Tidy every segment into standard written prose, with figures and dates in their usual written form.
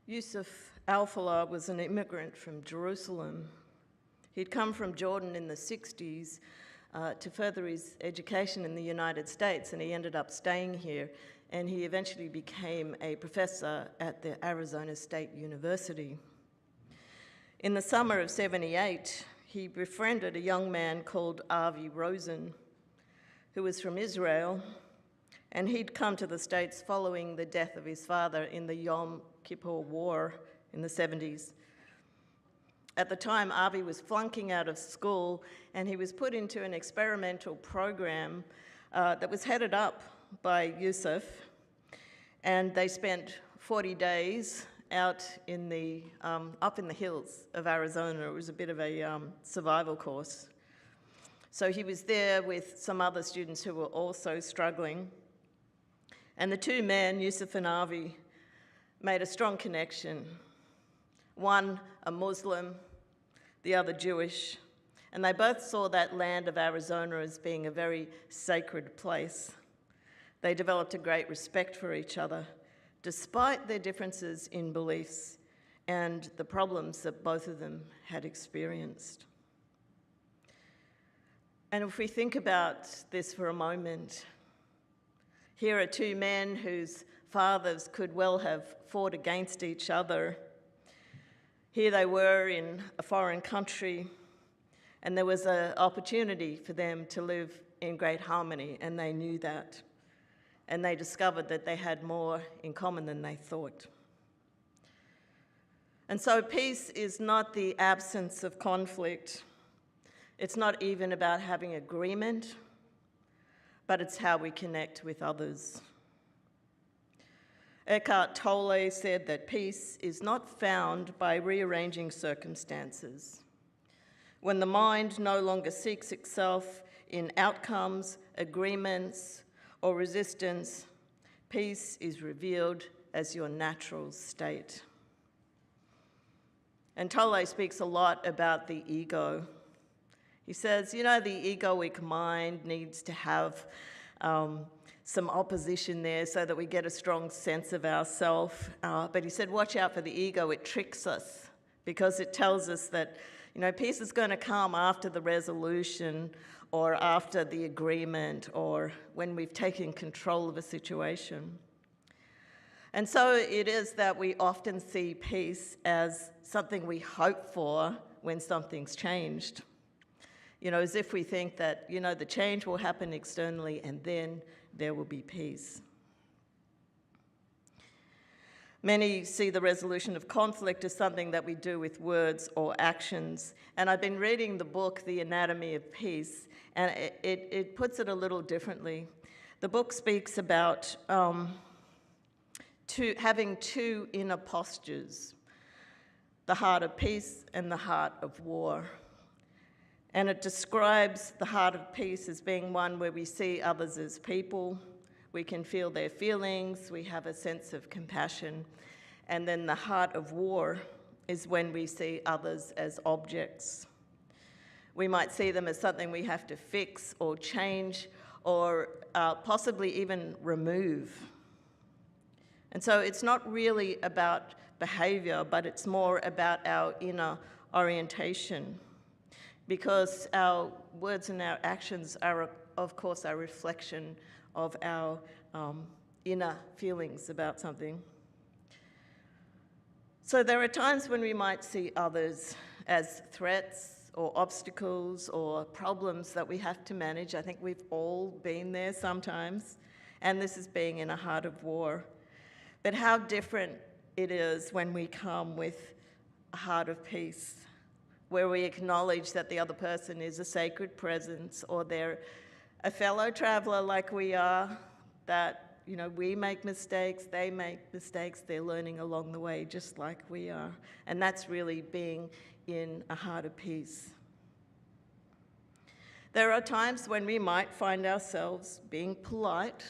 Yusuf Al-Falah was an immigrant from Jerusalem. He'd come from Jordan in the 60s to further his education in the United States, and he ended up staying here, and he eventually became a professor at the Arizona State University. In the summer of '78, he befriended a young man called Avi Rosen, who was from Israel, and he'd come to the States following the death of his father in the Yom Kippur War in the 70s. At the time, Avi was flunking out of school, and he was put into an experimental program that was headed up by Yusuf, and they spent 40 days out in the, up in the hills of Arizona. It was a bit of a survival course. So he was there with some other students who were also struggling. And the two men, Yusuf and Avi, made a strong connection. One a Muslim, the other Jewish. And they both saw that land of Arizona as being a very sacred place. They developed a great respect for each other, despite their differences in beliefs and the problems that both of them had experienced. And if we think about this for a moment, here are two men whose fathers could well have fought against each other. Here they were in a foreign country, and there was an opportunity for them to live in great harmony, and they knew that. And they discovered that they had more in common than they thought. And so peace is not the absence of conflict. It's not even about having agreement, but it's how we connect with others. Eckhart Tolle said that peace is not found by rearranging circumstances. When the mind no longer seeks itself in outcomes, agreements, or resistance, peace is revealed as your natural state. And Tolle speaks a lot about the ego. He says, you know, the egoic mind needs to have some opposition there so that we get a strong sense of ourselves. But he said, watch out for the ego. It tricks us because it tells us that, you know, peace is going to come after the resolution or after the agreement or when we've taken control of a situation. And so it is that we often see peace as something we hope for when something's changed. You know, as if we think that, you know, the change will happen externally and then there will be peace. Many see the resolution of conflict as something that we do with words or actions. And I've been reading the book, The Anatomy of Peace, and it puts it a little differently. The book speaks about having two inner postures, the heart of peace and the heart of war. And it describes the heart of peace as being one where we see others as people, we can feel their feelings, we have a sense of compassion. And then the heart of war is when we see others as objects. We might see them as something we have to fix or change or possibly even remove. And so it's not really about behavior, but it's more about our inner orientation. Because our words and our actions are, of course, a reflection of our inner feelings about something. So there are times when we might see others as threats or obstacles or problems that we have to manage. I think we've all been there sometimes, and this is being in a heart of war. But how different it is when we come with a heart of peace, where we acknowledge that the other person is a sacred presence or they're a fellow traveler like we are, that, you know, we make mistakes, they make mistakes, they're learning along the way just like we are. And that's really being in a heart of peace. There are times when we might find ourselves being polite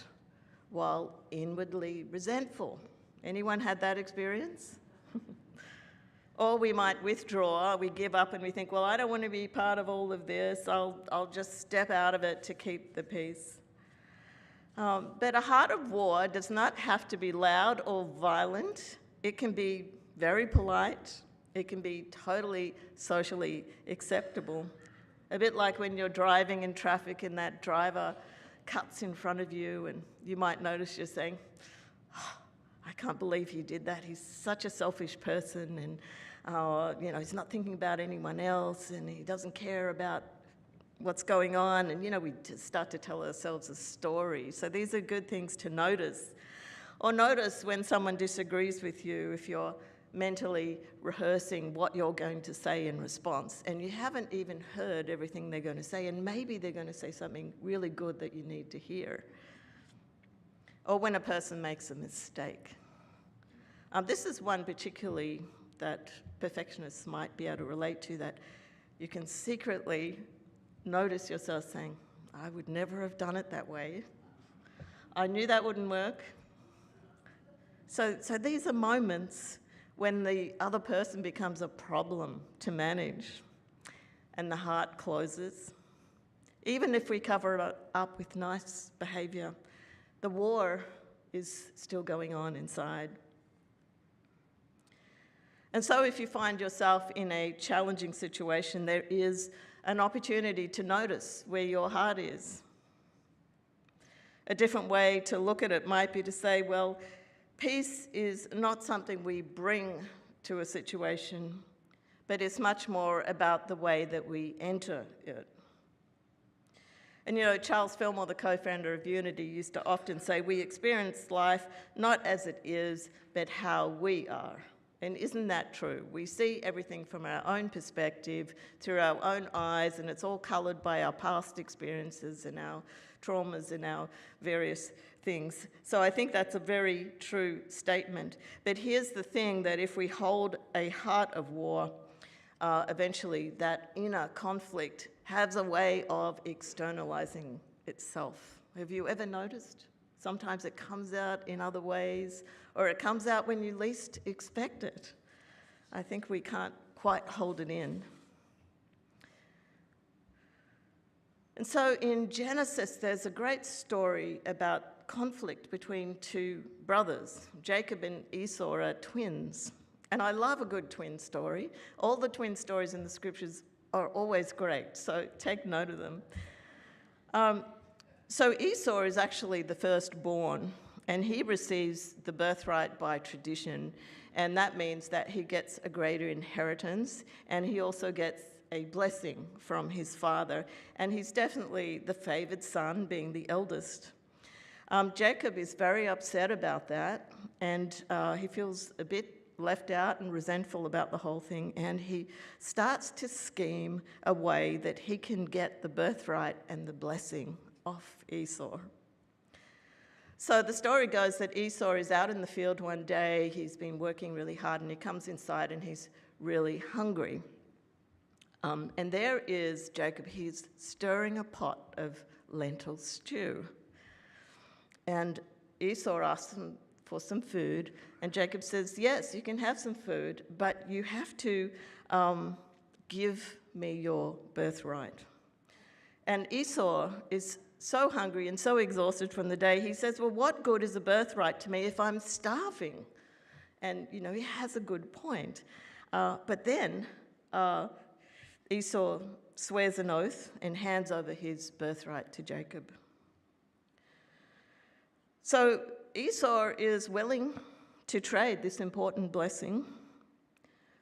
while inwardly resentful. Anyone had that experience? Or we might withdraw, we give up and we think, well, I don't want to be part of all of this, I'll just step out of it to keep the peace. But a heart of war does not have to be loud or violent. It can be very polite. It can be totally socially acceptable. A bit like when you're driving in traffic and that driver cuts in front of you, and you might notice you're saying, "Oh, I can't believe he did that. He's such a selfish person, and he's not thinking about anyone else, and he doesn't care about what's going on." And we just start to tell ourselves a story. So these are good things to notice. Or notice when someone disagrees with you, if you're mentally rehearsing what you're going to say in response, and you haven't even heard everything they're going to say, and maybe they're going to say something really good that you need to hear. Or when a person makes a mistake. This is one particularly that perfectionists might be able to relate to, that you can secretly notice yourself saying, "I would never have done it that way. I knew that wouldn't work." So these are moments when the other person becomes a problem to manage and the heart closes. Even if we cover it up with nice behaviour, the war is still going on inside. And so if you find yourself in a challenging situation, there is an opportunity to notice where your heart is. A different way to look at it might be to say, well, peace is not something we bring to a situation, but it's much more about the way that we enter it. And Charles Fillmore, the co-founder of Unity, used to often say, we experience life not as it is, but how we are. And isn't that true? We see everything from our own perspective, through our own eyes, and it's all coloured by our past experiences and our traumas and our various things. So I think that's a very true statement. But here's the thing, that if we hold a heart of war, eventually that inner conflict has a way of externalizing itself. Have you ever noticed? Sometimes it comes out in other ways, or it comes out when you least expect it. I think we can't quite hold it in. And so in Genesis, there's a great story about conflict between two brothers. Jacob and Esau are twins. And I love a good twin story. All the twin stories in the scriptures are always great, so take note of them. So Esau is actually the firstborn, and he receives the birthright by tradition, and that means that he gets a greater inheritance, and he also gets a blessing from his father, and he's definitely the favoured son, being the eldest. Jacob is very upset about that, and he feels a bit left out and resentful about the whole thing, and he starts to scheme a way that he can get the birthright and the blessing off Esau. So the story goes that Esau is out in the field one day, he's been working really hard, and he comes inside and he's really hungry. And there is Jacob, he's stirring a pot of lentil stew. And Esau asks him for some food, and Jacob says, yes, you can have some food, but you have to give me your birthright. And Esau is so hungry and so exhausted from the day, he says, well, what good is a birthright to me if I'm starving? And, he has a good point. But then Esau swears an oath and hands over his birthright to Jacob. So Esau is willing to trade this important blessing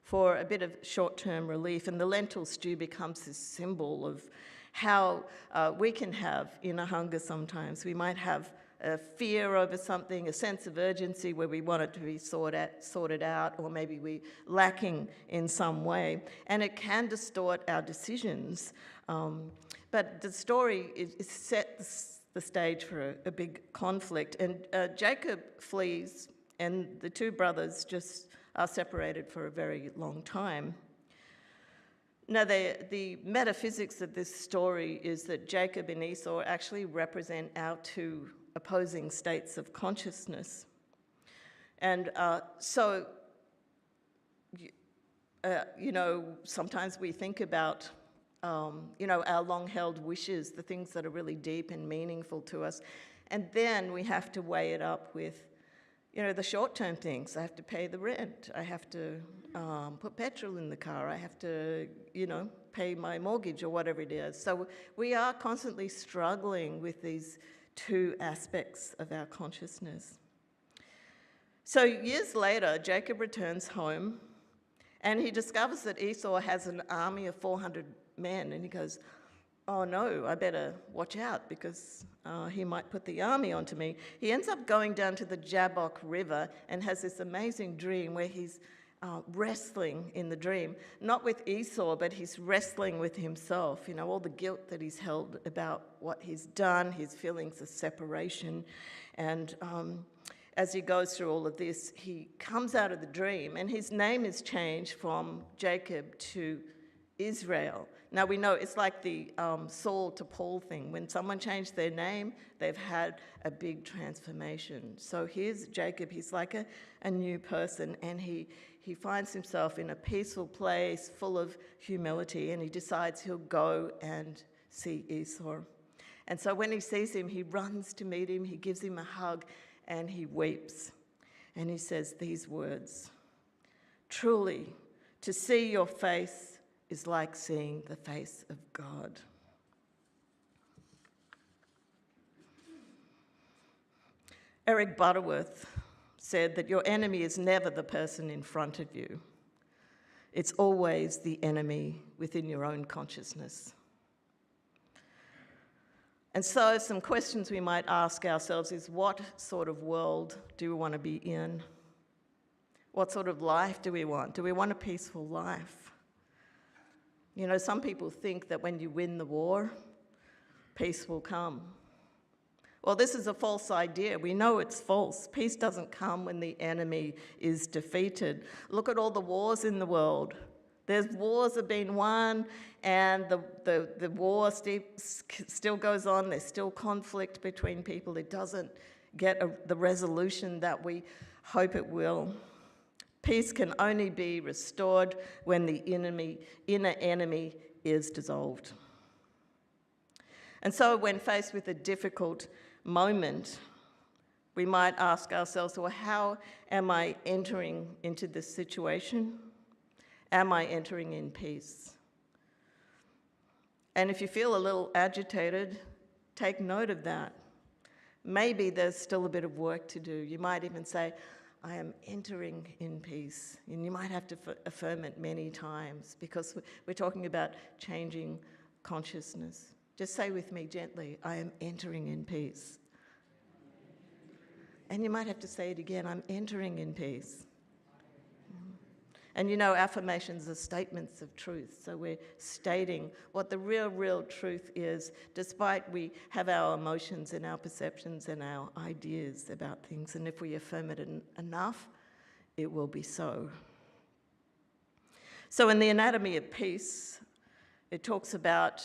for a bit of short-term relief, and the lentil stew becomes this symbol of how we can have inner hunger sometimes. We might have a fear over something, a sense of urgency where we want it to be sorted out, or maybe we're lacking in some way, and it can distort our decisions. But the story is set the stage for a big conflict, and Jacob flees, and the two brothers just are separated for a very long time. Now, the metaphysics of this story is that Jacob and Esau actually represent our two opposing states of consciousness. And sometimes we think about, our long-held wishes, the things that are really deep and meaningful to us, and then we have to weigh it up with, the short-term things. I have to pay the rent. I have to put petrol in the car. I have to, pay my mortgage or whatever it is. So we are constantly struggling with these two aspects of our consciousness. So years later, Jacob returns home, and he discovers that Esau has an army of 400 men, and he goes, oh no, I better watch out because he might put the army onto me. He ends up going down to the Jabbok River and has this amazing dream where he's wrestling in the dream, not with Esau, but he's wrestling with himself, all the guilt that he's held about what he's done, his feelings of separation. And as he goes through all of this, he comes out of the dream, and his name is changed from Jacob to Israel. Now we know it's like the Saul to Paul thing. When someone changed their name, they've had a big transformation. So here's Jacob. He's like a new person, and he finds himself in a peaceful place full of humility, and he decides he'll go and see Esau. And so when he sees him, he runs to meet him, he gives him a hug, and he weeps. And he says these words, "Truly, to see your face is like seeing the face of God." Eric Butterworth said that your enemy is never the person in front of you. It's always the enemy within your own consciousness. And so some questions we might ask ourselves is, what sort of world do we want to be in? What sort of life do we want? Do we want a peaceful life? Some people think that when you win the war, peace will come. Well, this is a false idea. We know it's false. Peace doesn't come when the enemy is defeated. Look at all the wars in the world. There's wars have been won, and the war still goes on. There's still conflict between people. It doesn't get the resolution that we hope it will. Peace can only be restored when the inner enemy is dissolved. And so when faced with a difficult moment, we might ask ourselves, well, how am I entering into this situation? Am I entering in peace? And if you feel a little agitated, take note of that. Maybe there's still a bit of work to do. You might even say, I am entering in peace. And you might have to affirm it many times because we're talking about changing consciousness. Just say with me gently, I am entering in peace. And you might have to say it again, I'm entering in peace. And affirmations are statements of truth. So we're stating what the real truth is, despite we have our emotions and our perceptions and our ideas about things. And if we affirm it enough, it will be so. So in the Anatomy of Peace, it talks about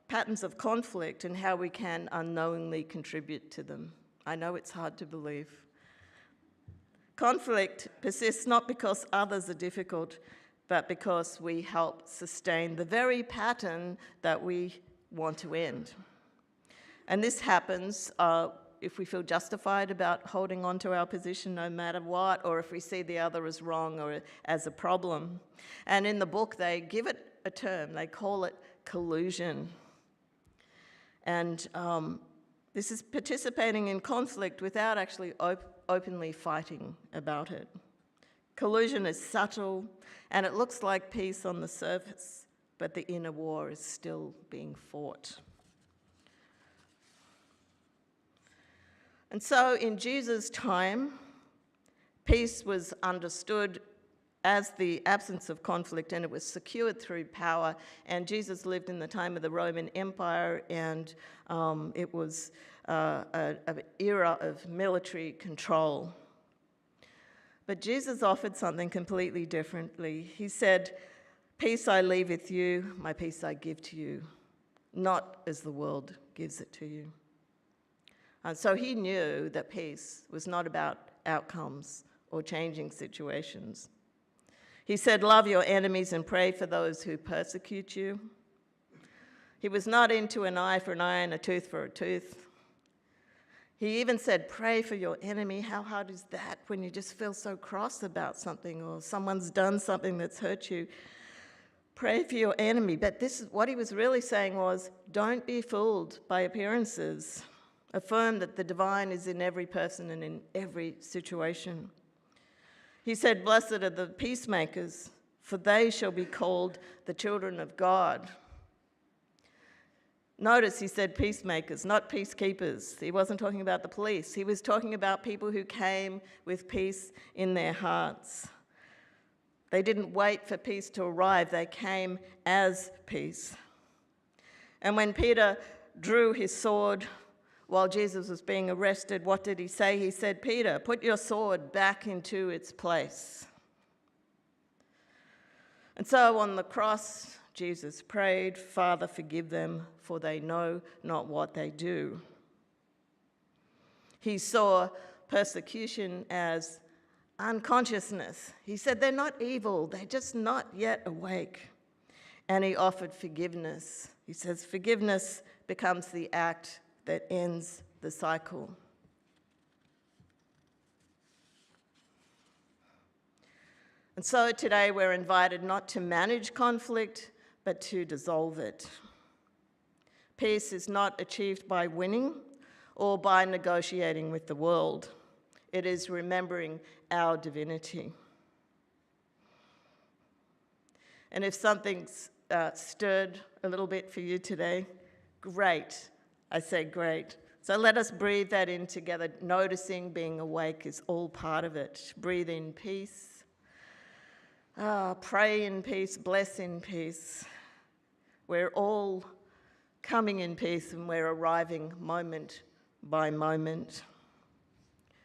patterns of conflict and how we can unknowingly contribute to them. I know it's hard to believe. Conflict persists not because others are difficult, but because we help sustain the very pattern that we want to end. And this happens if we feel justified about holding on to our position no matter what, or if we see the other as wrong or as a problem. And in the book, they give it a term. They call it collusion. And this is participating in conflict without actually openly fighting about it. Collusion is subtle, and it looks like peace on the surface, but the inner war is still being fought. And so in Jesus' time, peace was understood as the absence of conflict, and it was secured through power. And Jesus lived in the time of the Roman Empire, and it was an era of military control. But Jesus offered something completely differently. He said, "Peace I leave with you, my peace I give to you, not as the world gives it to you." And so he knew that peace was not about outcomes or changing situations. He said, "Love your enemies and pray for those who persecute you." He was not into an eye for an eye and a tooth for a tooth. He even said, pray for your enemy. How hard is that when you just feel so cross about something or someone's done something that's hurt you? Pray for your enemy. But this is what he was really saying was, don't be fooled by appearances. Affirm that the divine is in every person and in every situation. He said, blessed are the peacemakers, for they shall be called the children of God. Notice he said peacemakers, not peacekeepers. He wasn't talking about the police. He was talking about people who came with peace in their hearts. They didn't wait for peace to arrive. They came as peace. And when Peter drew his sword while Jesus was being arrested, what did he say? He said, Peter, put your sword back into its place. And so on the cross, Jesus prayed, Father, forgive them, for they know not what they do. He saw persecution as unconsciousness. He said they're not evil, they're just not yet awake. And he offered forgiveness. He says forgiveness becomes the act that ends the cycle. And so today we're invited not to manage conflict, but to dissolve it. Peace is not achieved by winning or by negotiating with the world. It is remembering our divinity. And if something's stirred a little bit for you today, great. I say great. So let us breathe that in together. Noticing, being awake is all part of it. Breathe in peace. Pray in peace, bless in peace. We're all coming in peace and we're arriving moment by moment.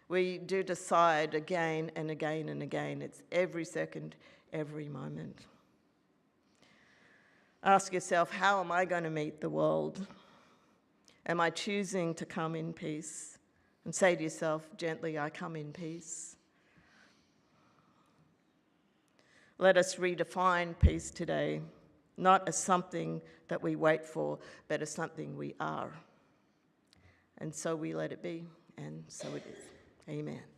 We do decide again and again and again. It's every second, every moment. Ask yourself, how am I going to meet the world? Am I choosing to come in peace? And say to yourself, gently, I come in peace. Let us redefine peace today, not as something that we wait for, but as something we are. And so we let it be, and so it is. Amen.